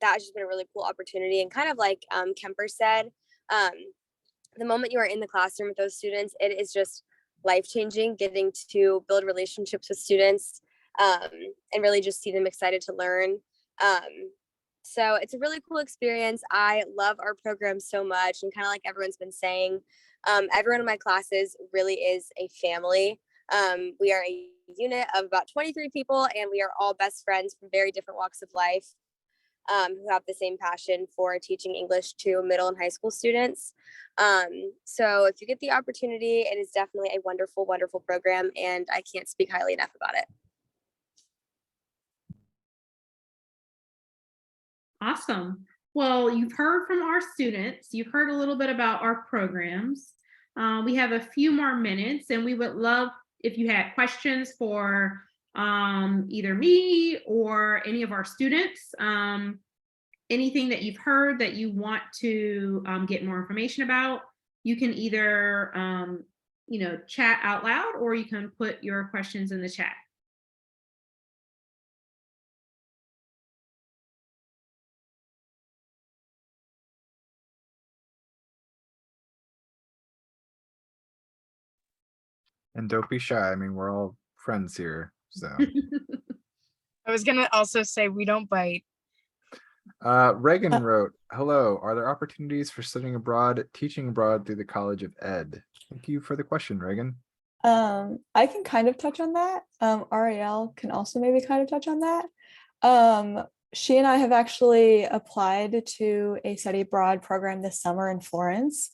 That has just been a really cool opportunity. And kind of like Kemper said, the moment you are in the classroom with those students, it is just life-changing, getting to build relationships with students, and really just see them excited to learn. So it's a really cool experience. I love our program so much, and kind of like everyone's been saying, everyone in my classes really is a family. We are a unit of about 23 people, and we are all best friends from very different walks of life, who have the same passion for teaching English to middle and high school students. So if you get the opportunity, it is definitely a wonderful, wonderful program, and I can't speak highly enough about it.
Awesome. Well, you've heard from our students. You've heard a little bit about our programs. We have a few more minutes, and we would love if you had questions for either me or any of our students. Anything that you've heard that you want to get more information about, you can either chat out loud, or you can put your questions in the chat.
And don't be shy. I mean, we're all friends here. So
I was gonna also say we don't bite.
Reagan wrote, hello, are there opportunities for studying abroad, teaching abroad through the College of Ed? Thank you for the question, Reagan.
I can kind of touch on that. Arielle can also maybe kind of touch on that. She and I have actually applied to a study abroad program this summer in Florence.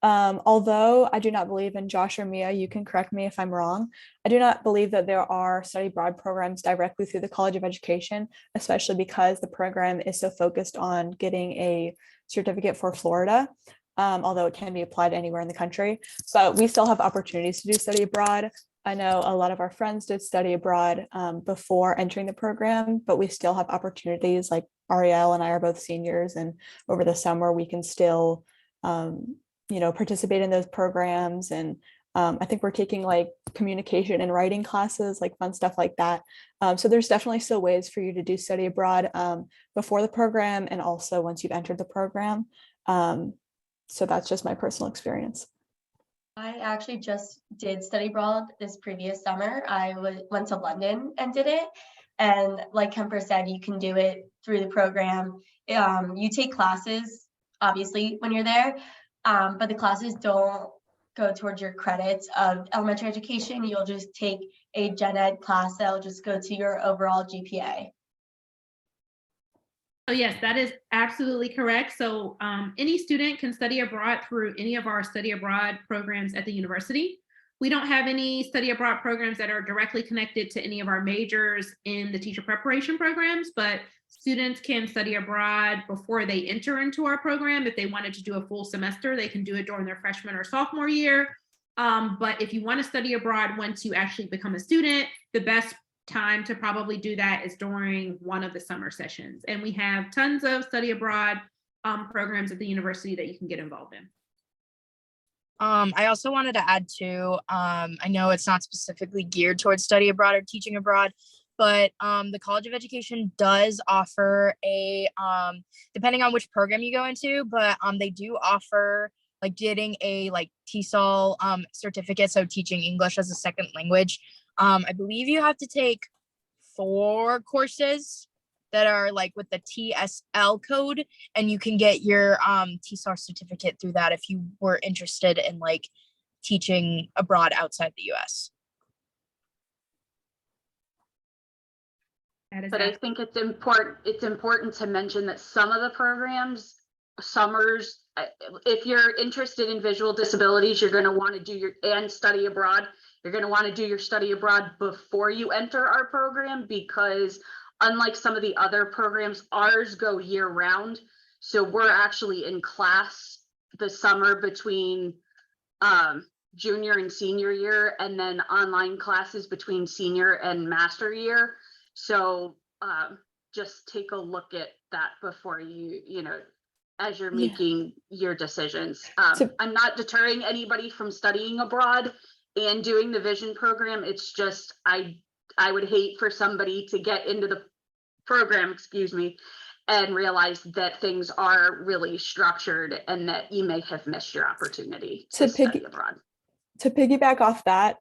Although I do not believe, in Josh or Mia, you can correct me if I'm wrong, I do not believe that there are study abroad programs directly through the College of Education, especially because the program is so focused on getting a certificate for Florida, although it can be applied anywhere in the country. But we still have opportunities to do study abroad. I know a lot of our friends did study abroad before entering the program, but we still have opportunities. Like Arielle and I are both seniors, and over the summer we can still participate in those programs. And I think we're taking like communication and writing classes, like fun stuff like that. So there's definitely still ways for you to do study abroad before the program and also once you've entered the program. So that's just my personal experience.
I actually just did study abroad this previous summer. I went to London and did it. And like Kemper said, you can do it through the program. You take classes, obviously, when you're there, but the classes don't go towards your credits of elementary education. You'll just take a gen ed class that'll just go to your overall GPA.
So yes, that is absolutely correct. So any student can study abroad through any of our study abroad programs at the university. We don't have any study abroad programs that are directly connected to any of our majors in the teacher preparation programs, but students can study abroad before they enter into our program. If they wanted to do a full semester, they can do it during their freshman or sophomore year. But if you want to study abroad once you actually become a student, the best time to probably do that is during one of the summer sessions. And we have tons of study abroad programs at the university that you can get involved in.
I also wanted to add too, I know it's not specifically geared towards study abroad or teaching abroad, but the College of Education does offer a, depending on which program you go into, but they do offer like getting a like TESOL certificate, so teaching English as a second language. I believe you have to take 4 courses that are like with the TSL code, and you can get your TESOL certificate through that if you were interested in like teaching abroad outside the US.
But I think it's important to mention that some of the programs, summers, if you're interested in visual disabilities, you're going to want to do and study abroad. You're going to want to do your study abroad before you enter our program, because unlike some of the other programs, ours go year round. So we're actually in class the summer between junior and senior year, and then online classes between senior and master year. So just take a look at that before as you're making your decisions. I'm not deterring anybody from studying abroad and doing the vision program. It's just I would hate for somebody to get into the program, and realize that things are really structured and that you may have missed your opportunity to study abroad.
To piggyback off that,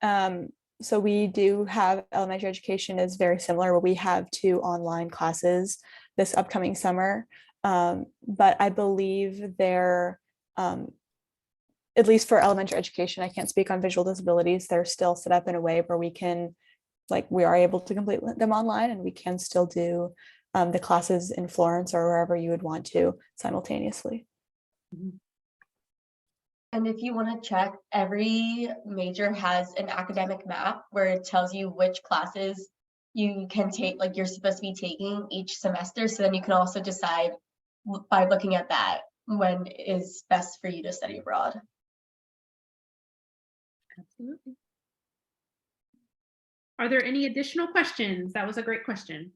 so we do have elementary education is very similar, where we have 2 online classes this upcoming summer. But I believe they're, at least for elementary education, I can't speak on visual disabilities, they're still set up in a way where we are able to complete them online, and we can still do the classes in Florence or wherever you would want to simultaneously.
And if you want to check, every major has an academic map where it tells you which classes you can take, like you're supposed to be taking each semester. So then you can also decide by looking at that when is best for you to study abroad.
Absolutely. Are there any additional questions? That was a great question.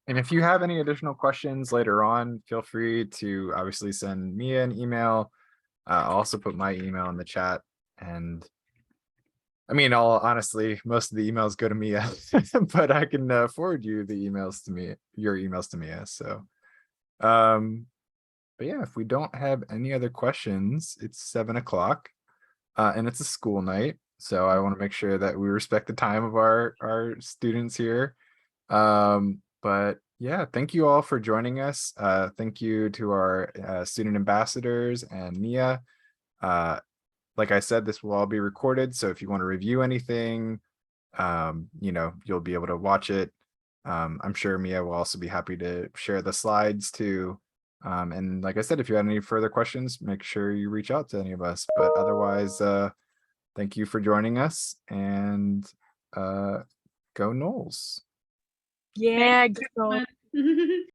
And if you have any additional questions later on, feel free to obviously send Mia an email. I'll also put my email in the chat. And I mean, honestly, most of the emails go to Mia, but I can forward you the emails to me, your emails to Mia. So But yeah, if we don't have any other questions, it's 7 o'clock, and it's a school night. So I want to make sure that we respect the time of our students here. But yeah, thank you all for joining us. Thank you to our student ambassadors and Mia. Like I said, this will all be recorded. So if you want to review anything, you'll be able to watch it. I'm sure Mia will also be happy to share the slides too. And like I said, if you had any further questions, make sure you reach out to any of us. But otherwise, thank you for joining us, and go Knowles.
Yeah,
Thank you, everyone.